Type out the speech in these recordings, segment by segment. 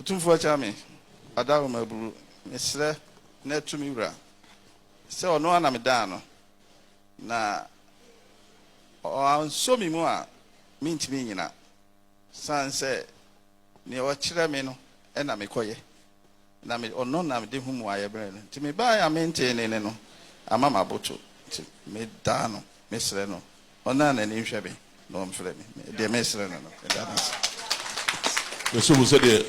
Tumfo chame adawo maburu mesre na tumi wura se ono ana medano na so mi mu a mintimi nyina sanse ne o kire me no e na mekoye na me ono na me de hu mu aye bre no ti me ba ya maintain ne no ama maboto ti me da no mesre no ona na ni hwebe no mfre me de mesre no no da na me so say de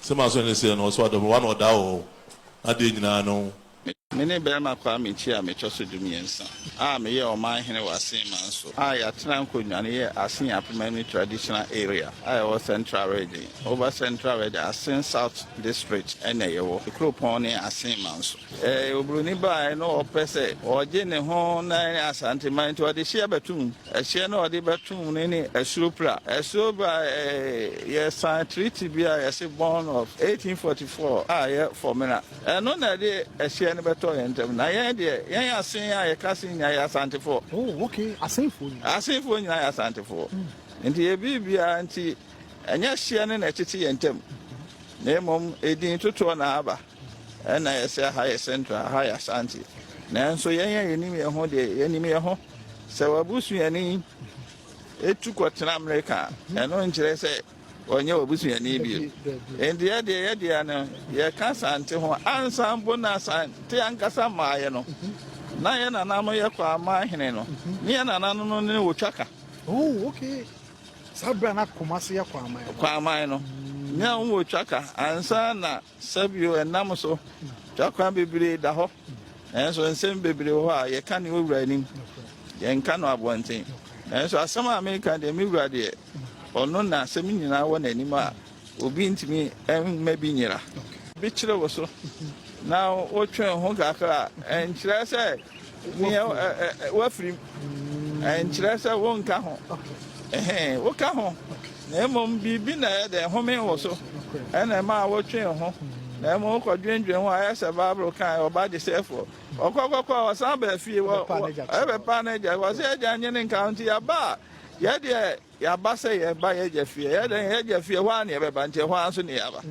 se ma so ne say no so adom one oda o ade nyina no mene bema kwa mechi a mechoso dumiensa me ye oman hene wa Assin Manso ya tena nkonnwa ne ye Assin Apemani traditional area was central region over central region Assin South district ene ye wo kropon ne Assin Manso obroni ba no opese oje ne ho na Asanteman to de hia betum hia no de betum ne esupra ye san treaty bia ye se born of 1844 ye formula no na de hia ne na ya de yan Assin ya Kasin ya Asantefo. Oh, okay. Assinfo ya Asantefo. Nti e bibia nti anya hia ne na tete yentem. Na mom edin toto na aba. Na ya se high central high Asante. Na nso yan yenim ye ho de yenim ye ho. Se wabusu yani etu kwotena America. Eno nkire se onye wabusu yani bi. Endi ya de na ye Asante ho ansambo na Asante ankasa maaye no. Na ye na no ye kwa ama hene no. Ni ye na no ne wotwaka. Oh, okay. Sabra na komase ye kwa ama. Kwa ama no. Nya wotwaka ansa na sabio enam so. Twaka bebire da ho. Enso nsem bebire ho a ye ka ne owura nim. Ye nka no abonten. Enso asem America de mi wura de ono na asem nyina wo na anim a obi ntimi emma bi nyira bi kire wo so na o twen ho kakra enkire se ni wa firi enkire se wo nka ho wo ka ho na mom bi na de home wo so ena ma wo twen ho na mo ko dwendwen ho ayese babro kan oba de sefo okokoko o san ba fie wo ebe panager wo se eja nye ne nka nti ya ba ya de ya ba se ya ba ya je fie ya de ya je fie ho an ya be ba nche ho an so ne ya ba